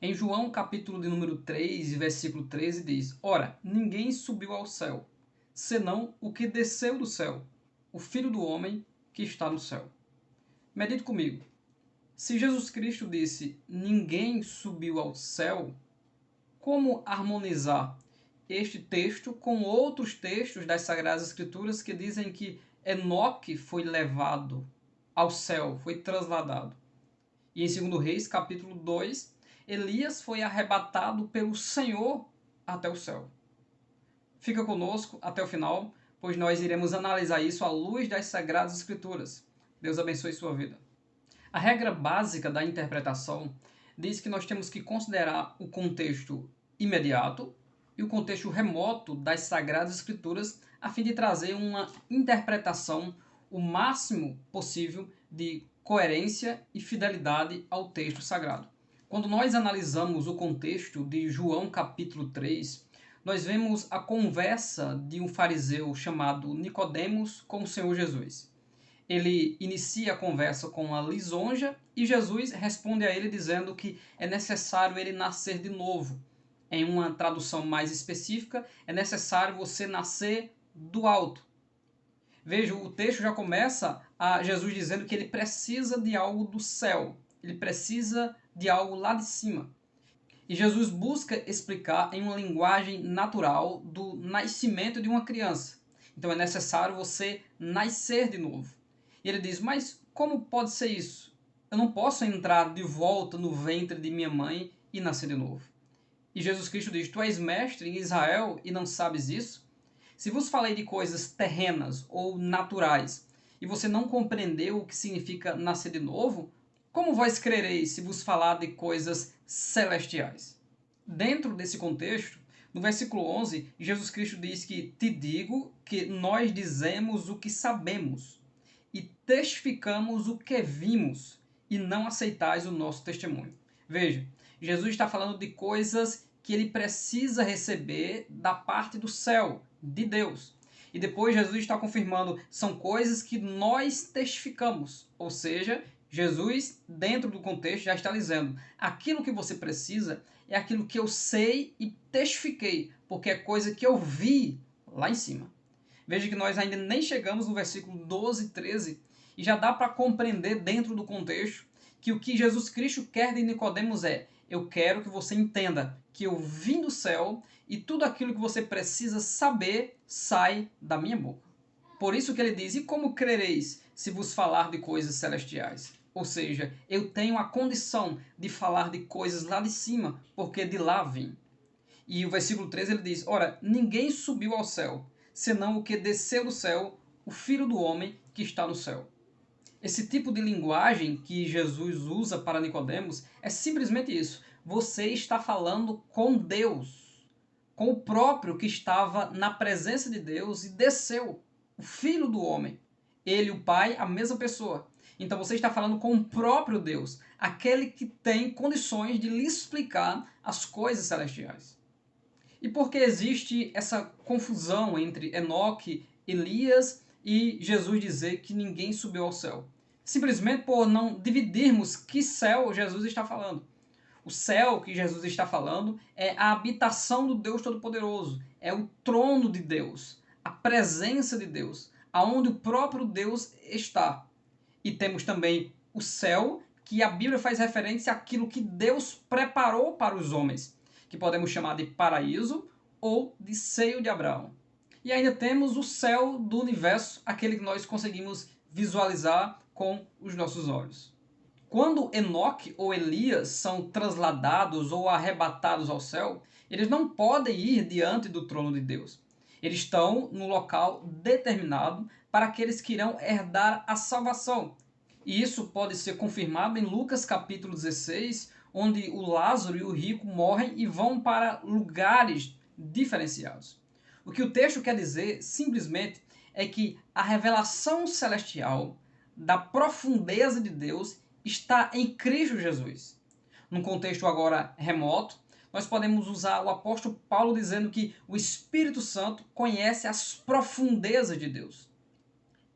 Em João, capítulo de número 3, versículo 13, diz: Ora, ninguém subiu ao céu, senão o que desceu do céu, o Filho do homem que está no céu. Medite comigo. Se Jesus Cristo disse: ninguém subiu ao céu, como harmonizar este texto com outros textos das Sagradas Escrituras que dizem que Enoque foi levado ao céu, foi trasladado? E em 2 Reis, capítulo 2, Elias foi arrebatado pelo Senhor até o céu. Fica conosco até o final, pois nós iremos analisar isso à luz das Sagradas Escrituras. Deus abençoe sua vida. A regra básica da interpretação diz que nós temos que considerar o contexto imediato e o contexto remoto das Sagradas Escrituras a fim de trazer uma interpretação o máximo possível de coerência e fidelidade ao texto sagrado. Quando nós analisamos o contexto de João capítulo 3, nós vemos a conversa de um fariseu chamado Nicodemos com o Senhor Jesus. Ele inicia a conversa com uma lisonja e Jesus responde a ele dizendo que é necessário ele nascer de novo. Em uma tradução mais específica, é necessário você nascer do alto. Veja, o texto já começa a Jesus dizendo que ele precisa de algo do céu. Ele precisa de algo lá de cima. E Jesus busca explicar em uma linguagem natural do nascimento de uma criança. Então é necessário você nascer de novo. E ele diz, mas como pode ser isso? Eu não posso entrar de volta no ventre de minha mãe e nascer de novo. E Jesus Cristo diz, tu és mestre em Israel e não sabes isso? Se vos falei de coisas terrenas ou naturais e você não compreendeu o que significa nascer de novo, como vós crereis se vos falar de coisas celestiais? Dentro desse contexto, no versículo 11, Jesus Cristo diz que te digo que nós dizemos o que sabemos e testificamos o que vimos e não aceitais o nosso testemunho. Veja, Jesus está falando de coisas que ele precisa receber da parte do céu, de Deus. E depois Jesus está confirmando, são coisas que nós testificamos. Ou seja, Jesus, dentro do contexto, já está dizendo, aquilo que você precisa é aquilo que eu sei e testifiquei, porque é coisa que eu vi lá em cima. Veja que nós ainda nem chegamos no versículo 12 e 13 e já dá para compreender dentro do contexto que o que Jesus Cristo quer de Nicodemos é: eu quero que você entenda que eu vim do céu e tudo aquilo que você precisa saber sai da minha boca. Por isso que ele diz, e como crereis se vos falar de coisas celestiais? Ou seja, eu tenho a condição de falar de coisas lá de cima, porque de lá vim. E o versículo 13 ele diz, ora, ninguém subiu ao céu, senão o que desceu do céu, o Filho do homem que está no céu. Esse tipo de linguagem que Jesus usa para Nicodemos é simplesmente isso. Você está falando com Deus, com o próprio que estava na presença de Deus e desceu, o Filho do homem. Ele e o Pai, a mesma pessoa. Então você está falando com o próprio Deus, aquele que tem condições de lhe explicar as coisas celestiais. E por que existe essa confusão entre Enoque, Elias e Jesus dizer que ninguém subiu ao céu? Simplesmente por não dividirmos que céu Jesus está falando. O céu que Jesus está falando é a habitação do Deus Todo-Poderoso, é o trono de Deus, a presença de Deus, aonde o próprio Deus está. E temos também o céu, que a Bíblia faz referência àquilo que Deus preparou para os homens, que podemos chamar de paraíso ou de seio de Abraão. E ainda temos o céu do universo, aquele que nós conseguimos visualizar com os nossos olhos. Quando Enoque ou Elias são transladados ou arrebatados ao céu, eles não podem ir diante do trono de Deus. Eles estão no local determinado para aqueles que irão herdar a salvação. E isso pode ser confirmado em Lucas capítulo 16, onde o Lázaro e o rico morrem e vão para lugares diferenciados. O que o texto quer dizer, simplesmente, é que a revelação celestial da profundeza de Deus está em Cristo Jesus. Num contexto agora remoto, nós podemos usar o apóstolo Paulo dizendo que o Espírito Santo conhece as profundezas de Deus.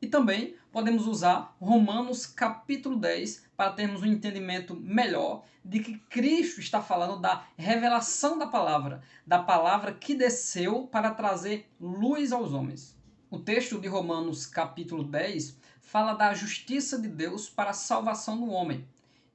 E também podemos usar Romanos capítulo 10 para termos um entendimento melhor de que Cristo está falando da revelação da palavra que desceu para trazer luz aos homens. O texto de Romanos capítulo 10 fala da justiça de Deus para a salvação do homem.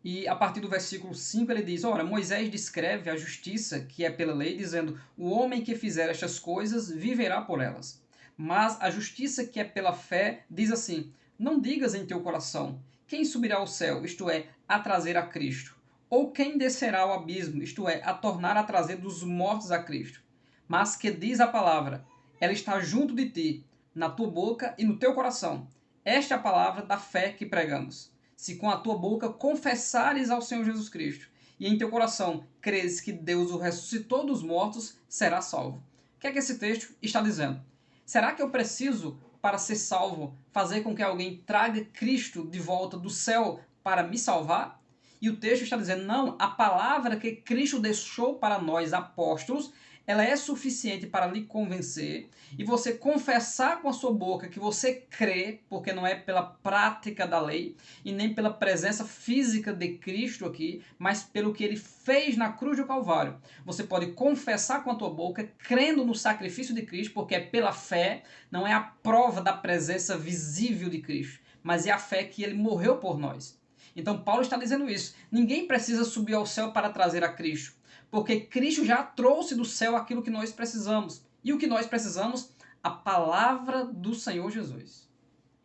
E a partir do versículo 5 ele diz, ora, Moisés descreve a justiça que é pela lei, dizendo, o homem que fizer estas coisas viverá por elas. Mas a justiça que é pela fé diz assim, não digas em teu coração, quem subirá ao céu, isto é, a trazer a Cristo? Ou quem descerá ao abismo, isto é, a tornar a trazer dos mortos a Cristo? Mas que diz a palavra, ela está junto de ti, na tua boca e no teu coração. Esta é a palavra da fé que pregamos. Se com a tua boca confessares ao Senhor Jesus Cristo e em teu coração creres que Deus o ressuscitou dos mortos, serás salvo. O que é que esse texto está dizendo? Será que eu preciso, para ser salvo, fazer com que alguém traga Cristo de volta do céu para me salvar? E o texto está dizendo, não, a palavra que Cristo deixou para nós apóstolos, ela é suficiente para lhe convencer e você confessar com a sua boca que você crê, porque não é pela prática da lei e nem pela presença física de Cristo aqui, mas pelo que ele fez na cruz do Calvário. Você pode confessar com a tua boca, crendo no sacrifício de Cristo, porque é pela fé, não é a prova da presença visível de Cristo, mas é a fé que ele morreu por nós. Então Paulo está dizendo isso. Ninguém precisa subir ao céu para trazer a Cristo, porque Cristo já trouxe do céu aquilo que nós precisamos. E o que nós precisamos? A palavra do Senhor Jesus.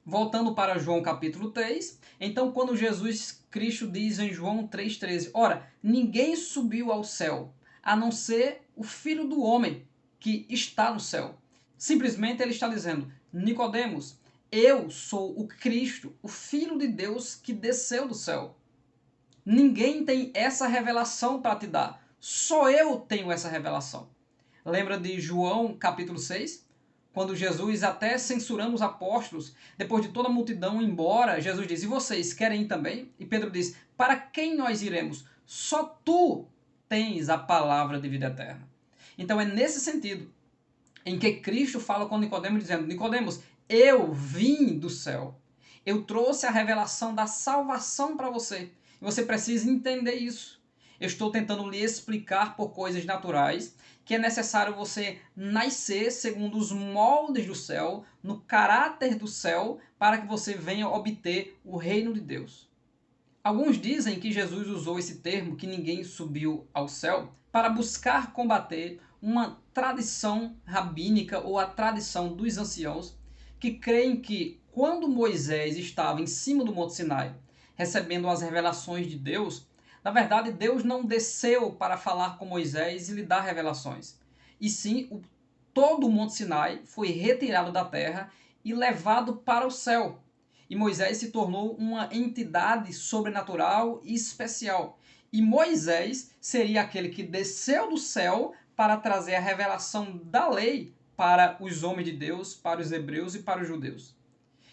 Voltando para João capítulo 3, então quando Jesus Cristo diz em João 3,13, ora, ninguém subiu ao céu, a não ser o Filho do Homem, que está no céu. Simplesmente ele está dizendo, Nicodemos, eu sou o Cristo, o Filho de Deus que desceu do céu. Ninguém tem essa revelação para te dar. Só eu tenho essa revelação. Lembra de João capítulo 6? Quando Jesus, até censurando os apóstolos, depois de toda a multidão ir embora, Jesus diz, e vocês querem ir também? E Pedro diz, para quem nós iremos? Só tu tens a palavra de vida eterna. Então é nesse sentido em que Cristo fala com Nicodemos, dizendo, Nicodemos, eu vim do céu. Eu trouxe a revelação da salvação para você. E você precisa entender isso. Eu estou tentando lhe explicar por coisas naturais que é necessário você nascer segundo os moldes do céu, no caráter do céu, para que você venha obter o reino de Deus. Alguns dizem que Jesus usou esse termo, que ninguém subiu ao céu, para buscar combater uma tradição rabínica ou a tradição dos anciãos que creem que quando Moisés estava em cima do Monte Sinai, recebendo as revelações de Deus, na verdade Deus não desceu para falar com Moisés e lhe dar revelações. E sim, todo o Monte Sinai foi retirado da terra e levado para o céu. E Moisés se tornou uma entidade sobrenatural e especial. E Moisés seria aquele que desceu do céu para trazer a revelação da lei para os homens de Deus, para os hebreus e para os judeus.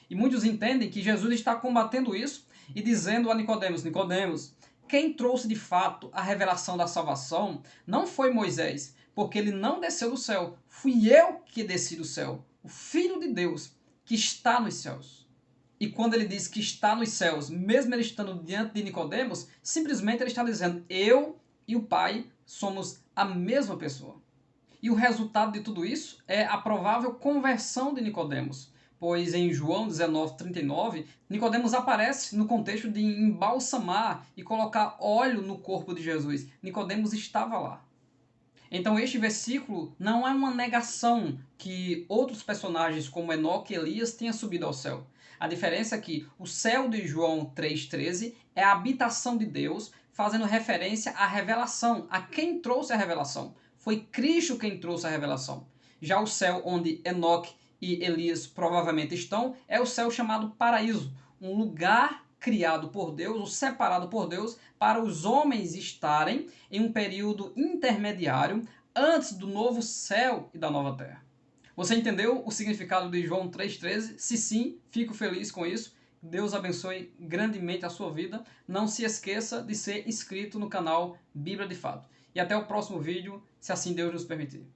E muitos entendem que Jesus está combatendo isso e dizendo a Nicodemos, Nicodemos, quem trouxe de fato a revelação da salvação não foi Moisés, porque ele não desceu do céu. Fui eu que desci do céu, o Filho de Deus, que está nos céus. E quando ele diz que está nos céus, mesmo ele estando diante de Nicodemos, simplesmente ele está dizendo, eu e o Pai somos a mesma pessoa. E o resultado de tudo isso é a provável conversão de Nicodemos, pois em João 19:39, Nicodemos aparece no contexto de embalsamar e colocar óleo no corpo de Jesus. Nicodemos estava lá. Então este versículo não é uma negação que outros personagens como Enoque e Elias tenham subido ao céu. A diferença é que o céu de João 3,13 é a habitação de Deus, fazendo referência à revelação, a quem trouxe a revelação. Foi Cristo quem trouxe a revelação. Já o céu onde Enoque e Elias provavelmente estão é o céu chamado paraíso, um lugar criado por Deus, ou separado por Deus, para os homens estarem em um período intermediário antes do novo céu e da nova terra. Você entendeu o significado de João 3,13? Se sim, fico feliz com isso. Deus abençoe grandemente a sua vida. Não se esqueça de ser inscrito no canal Bíblia de Fato. E até o próximo vídeo, se assim Deus nos permitir.